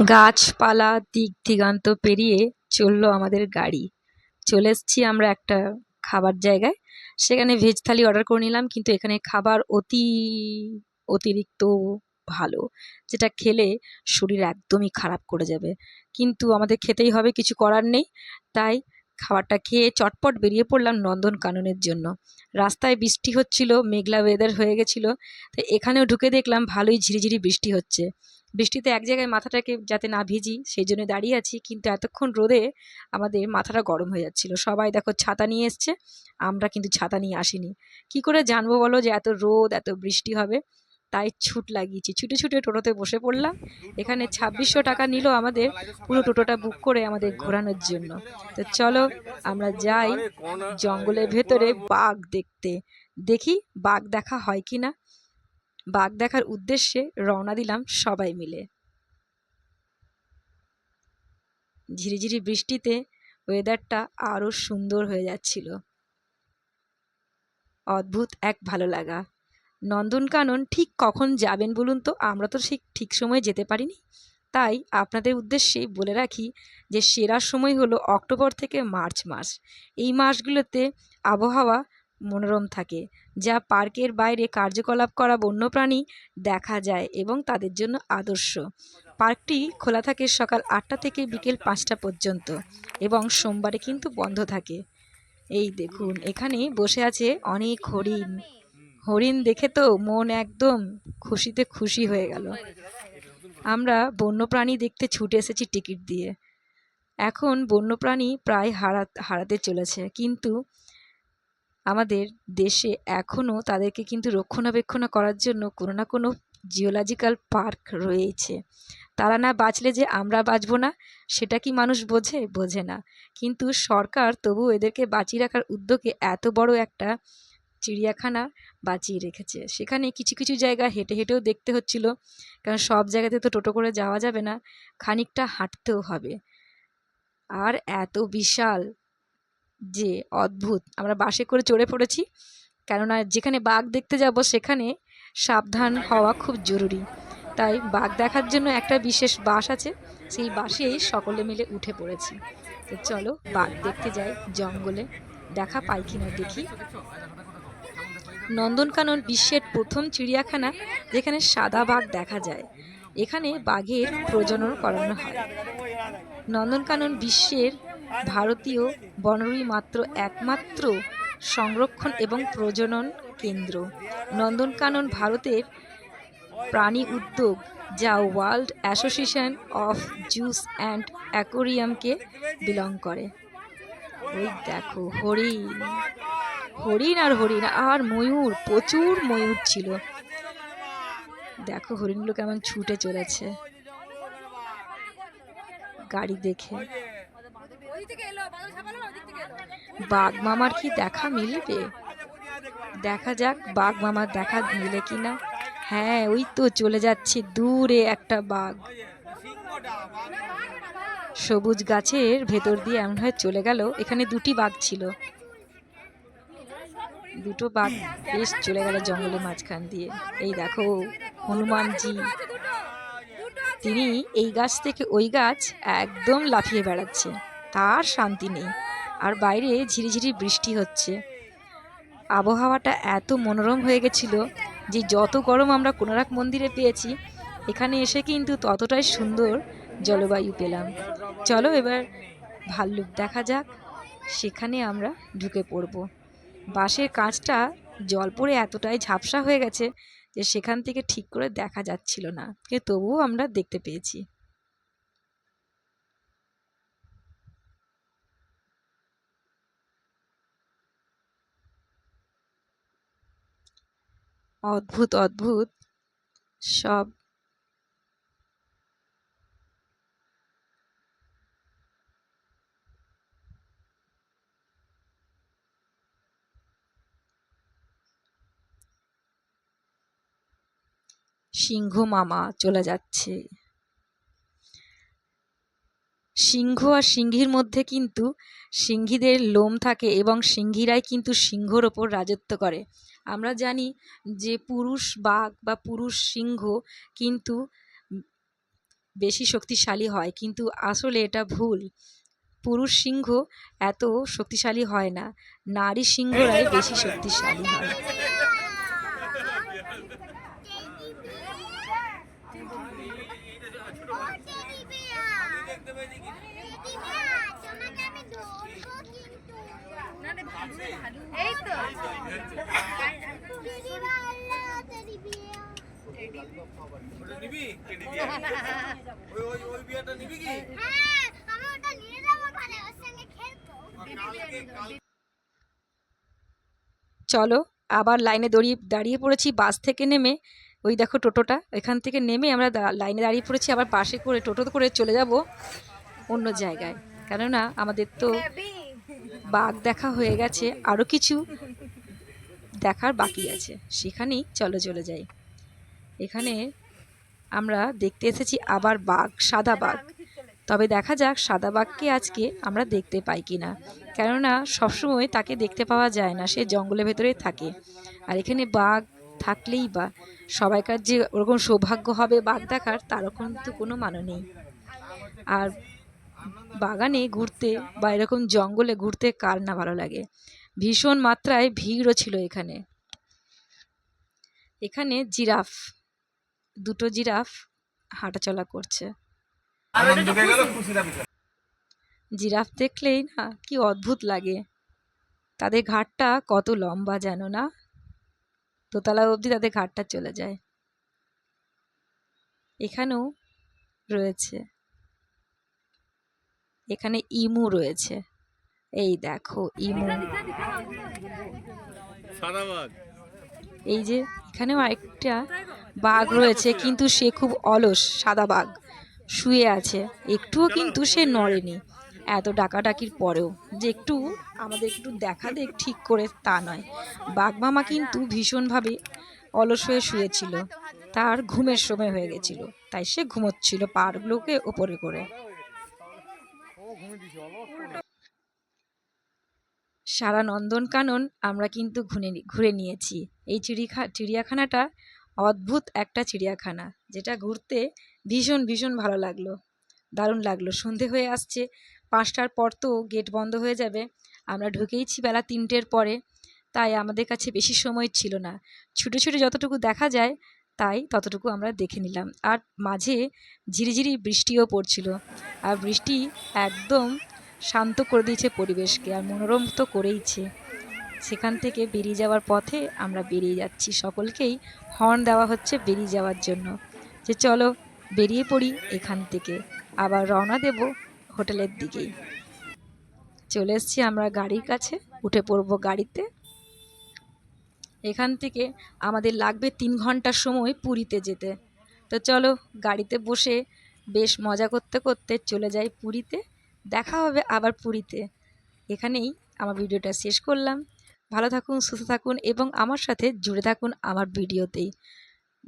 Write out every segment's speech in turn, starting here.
গাছপালা দিক দিগান্ত পেরিয়ে চললো আমাদের গাড়ি। চলে এসেছি আমরা একটা খাবার জায়গায়। সেখানে ভেজ থালি অর্ডার করে নিলাম, কিন্তু এখানে খাবার অতিরিক্ত ভালো, যেটা খেলে শরীর একদমই খারাপ করে যাবে। কিন্তু আমাদের খেতেই হবে, কিছু করার নেই। তাই খাবারটা খেয়ে চটপট বেরিয়ে পড়লাম নন্দনকাননের জন্য। রাস্তায় বৃষ্টি হচ্ছিল, মেঘলা ওয়েদার হয়ে গেছিলো। তো এখানেও ঢুকে দেখলাম ভালোই ঝিরিঝিরি বৃষ্টি হচ্ছে। বৃষ্টিতে এক জায়গায় মাথাটাকে যাতে না ভিজি সেই জন্য দাঁড়িয়ে আছি, কিন্তু এতক্ষণ রোদে আমাদের মাথাটা গরম হয়ে যাচ্ছিল। সবাই দেখো ছাতা নিয়ে এসছে, আমরা কিন্তু ছাতা নিয়ে আসিনি। কি করে জানবো বলো যে এত রোদ এত বৃষ্টি হবে? তাই ছুট লাগিয়েছি, ছুটে ছুটে টোটোতে বসে পড়লাম। এখানে 2600 টাকা নিল আমাদের পুরো টোটোটা বুক করে আমাদের ঘোরানোর জন্য। তো চলো আমরা যাই জঙ্গলের ভেতরে বাঘ দেখতে, দেখি বাঘ দেখা হয় কি না। বাঘ দেখার উদ্দেশ্যে রওনা দিলাম সবাই মিলে। ঝিরিঝিরি বৃষ্টিতে ওয়েদারটা আরো সুন্দর হয়ে যাচ্ছিল। অদ্ভুত এক ভালো লাগা। নন্দনকানন ঠিক কখন যাবেন বলুন তো? আমরা তো ঠিক সময়ে যেতে পারিনি। তাই আপনাদের উদ্দেশ্যে বলে রাখি যে সেরা সময় হলো অক্টোবর থেকে মার্চ মাস। এই মাসগুলোতে আবহাওয়া মনোরম থাকে, যা পার্কের বাইরে কার্যকলাপ করা বন্যপ্রাণী দেখা যায় এবং তাদের জন্য আদর্শ। পার্কটি খোলা থাকে সকাল 8টা থেকে বিকেল 5টা পর্যন্ত এবং সোমবারে কিন্তু বন্ধ থাকে। এই দেখুন এখানে বসে আছে অনেক হরিণ। হরিণ দেখে তো মন একদম খুশিতে খুশি হয়ে গেল। আমরা বন্যপ্রাণী দেখতে ছুটে এসেছি টিকিট দিয়ে। এখন বন্যপ্রাণী প্রায় হারাতে চলেছে, কিন্তু আমাদের দেশে এখনও তাদেরকে কিন্তু রক্ষণাবেক্ষণ করার জন্য কোনো না কোনো জিওলজিক্যাল পার্ক রয়েছে। তারা না বাঁচলে যে আমরা বাঁচবো না, সেটা কি মানুষ বোঝে? বোঝে না। কিন্তু সরকার তবু এদেরকে বাঁচিয়ে রাখার উদ্যোগে এত বড় একটা চিড়িয়াখানা বাঁচিয়ে রেখেছে। সেখানে কিছু কিছু জায়গা হেঁটে হেঁটেও দেখতে হচ্ছিল, কারণ সব জায়গাতে তো টোটো করে যাওয়া যাবে না, খানিকটা হাঁটতেও হবে। আর এত বিশাল যে অদ্ভুত। আমরা বাসে করে চড়ে পড়েছি, কেননা যেখানে বাঘ দেখতে যাব সেখানে সাবধান হওয়া খুব জরুরি। তাই বাঘ দেখার জন্য একটা বিশেষ বাস আছে, সেই বাসেই সকলে মিলে উঠে পড়েছি। তো চলো বাঘ দেখতে যাই জঙ্গলে, দেখা পাই কিনা দেখি। নন্দনকানন বিশ্বের প্রথম চিড়িয়াখানা যেখানে সাদা বাঘ দেখা যায়। এখানে বাঘের প্রজনন করানো হয়। নন্দনকানন বিশ্বের ভারতীয় বনরুই একমাত্র সংরক্ষণ এবং প্রজনন কেন্দ্র। নন্দনকানন ভারতের প্রাণী উদ্যোগ, যা world association of zoos and অ্যাকোয়ারিয়ামকে বিলং করে। ওই দেখো হরিণ, হরিণ আর হরিণ আর ময়ূর, প্রচুর ময়ূর ছিল। দেখো হরিণগুলো কেমন ছুটে চলেছে গাড়ি দেখে। বাঘ মামার কি দেখা মিলবে? দেখা যাক বাঘ মামার দেখা মিলে কিনা। হ্যাঁ, ওই তো চলে যাচ্ছে দূরে একটা বাঘ। সবুজ গাছের ভেতর দিয়ে এমন হয় চলে গেল। এখানে দুটি বাঘ ছিল, দুটো বাঘ বেশ চলে গেল জঙ্গলের মাঝখান দিয়ে। এই দেখো হনুমানজি, তিনি এই গাছ থেকে ওই গাছ একদম লাফিয়ে বেড়াচ্ছে, তার শান্তি নেই। আর বাইরে ঝিরিঝিরি বৃষ্টি হচ্ছে। আবহাওয়াটা এত মনোরম হয়ে গেছিল যে যত গরম আমরা কোনারক মন্দিরে পেয়েছি, এখানে এসে কিন্তু ততটাই সুন্দর জলবায়ু পেলাম। চলো এবার ভাল্লুক দেখা যাক, সেখানে আমরা ঢুকে পড়ব। বাসের কাঁচটা জল পড়ে এতটাই ঝাপসা হয়ে গেছে যে সেখান থেকে ঠিক করে দেখা যাচ্ছিল না, কিন্তু তবুও আমরা দেখতে পেয়েছি। অদ্ভুত অদ্ভুত সব। সিংহ মামা চলে যাচ্ছে। সিংহ আর সিংহীর মধ্যে কিন্তু সিংহীদের লোম থাকে এবং সিংহীরাই কিন্তু সিংহর ওপর রাজত্ব করে। আমরা জানি যে পুরুষ বাঘ বা পুরুষ সিংহ কিন্তু বেশি শক্তিশালী হয়, কিন্তু আসলে এটা ভুল। পুরুষ সিংহ এত শক্তিশালী হয় না, নারী সিংহরাই বেশি শক্তিশালী হয়। চলো, আবার লাইনে দাঁড়িয়ে পড়েছি বাস থেকে নেমে। ওই দেখো টোটোটা, এখান থেকে নেমে আমরা লাইনে দাঁড়িয়ে পড়েছি, আবার বাসে করে টোটো করে চলে যাব অন্য জায়গায়। কেননা আমাদের তো বাঘ দেখা হয়ে গেছে, আরও কিছু দেখার বাকি আছে, সেখানেই চলে যাই। এখানে আমরা দেখতে এসেছি আবার বাঘ, সাদা বাঘ। তবে দেখা যাক সাদা বাঘকে আজকে আমরা দেখতে পাই কিনা, কেননা সবসময় তাকে দেখতে পাওয়া যায় না, সে জঙ্গলের ভেতরে থাকে। আর এখানে বাঘ থাকলেই বা সবাইকার যে ওরকম সৌভাগ্য হবে বাঘ দেখার, তারও কিন্তু কোনো মানে নেই। আর বাগানে ঘুরতে বা এরকম জঙ্গলে ঘুরতে কার না ভালো লাগে। ভীষণ মাত্রায় ভিড়ও ছিল এখানে। এখানে জিরাফ, দুটো জিরাফ হাঁটাচলা করছে। জিরাফ দেখলেই না কি অদ্ভুত লাগে, তাদের ঘাড়টা কত লম্বা যেন না, দোতলা অবধি তাদের ঘাড়টা চলে যায়। এখানেও রয়েছে, এখানে ইমু রয়েছে, এই দেখো ইমু। এই যে এখানেও আরেকটা বাঘ রয়েছে, কিন্তু সে খুব অলস, সাদা বাঘ শুয়ে আছে, একটুও কিন্তু সে নড়েনি এত ডাকাডাকির পরেও, যে একটু আমাদের একটু দেখা দেখ ঠিক করে তা নয়। বাঘ মামা কিন্তু ভীষণভাবে অলস হয়ে শুয়েছিল, তার ঘুমের সময় হয়ে গেছিল, তাই সে ঘুমোচ্ছিল পাড়গুলোকে ওপরে করে। সারা নন্দনকানন আমরা কিন্তু ঘুরে নিয়েছি। এই চিড়িয়াখানাটা অদ্ভুত একটা চিড়িয়াখানা, যেটা ঘুরতে ভীষণ ভালো লাগলো, দারুণ লাগলো। সন্ধে হয়ে আসছে, 5টার পর তো গেট বন্ধ হয়ে যাবে। আমরা ঢুকেইছি বেলা 3টের পরে, তাই আমাদের কাছে বেশি সময় ছিল না। ছুটে যতটুকু দেখা যায় তাই ততটুকু আমরা দেখে নিলাম। আর মাঝে ঝিরিঝিরি বৃষ্টিও পড়ছিল, আর বৃষ্টি একদম শান্ত করে দিয়েছে পরিবেশকে, আর মনোরম তো করেইছে। সেখান থেকে বেরিয়ে যাওয়ার পথে আমরা বেরিয়ে যাচ্ছি, সকলকেই হর্ন দেওয়া হচ্ছে বেরিয়ে যাওয়ার জন্য, যে চলো বেরিয়ে পড়ি এখান থেকে, আবার রওনা দেব হোটেলের দিকেই। চলে এসছি আমরা গাড়ির কাছে, উঠে পড়বো গাড়িতে। এখান থেকে আমাদের লাগবে 3 ঘন্টার সময় পুরীতে যেতে। তো চলো গাড়িতে বসে বেশ মজা করতে করতে চলে যাই পুরীতে। দেখা হবে আবার পুরীতে। এখানেই আমার ভিডিওটা শেষ করলাম। ভালো থাকুন, সুস্থ থাকুন এবং আমার সাথে জুড়ে থাকুন আমার ভিডিওতেই।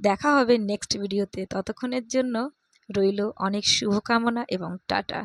দেখা হবে নেক্সট ভিডিওতে। ততক্ষণের জন্য রইল অনেক শুভকামনা এবং টাটা।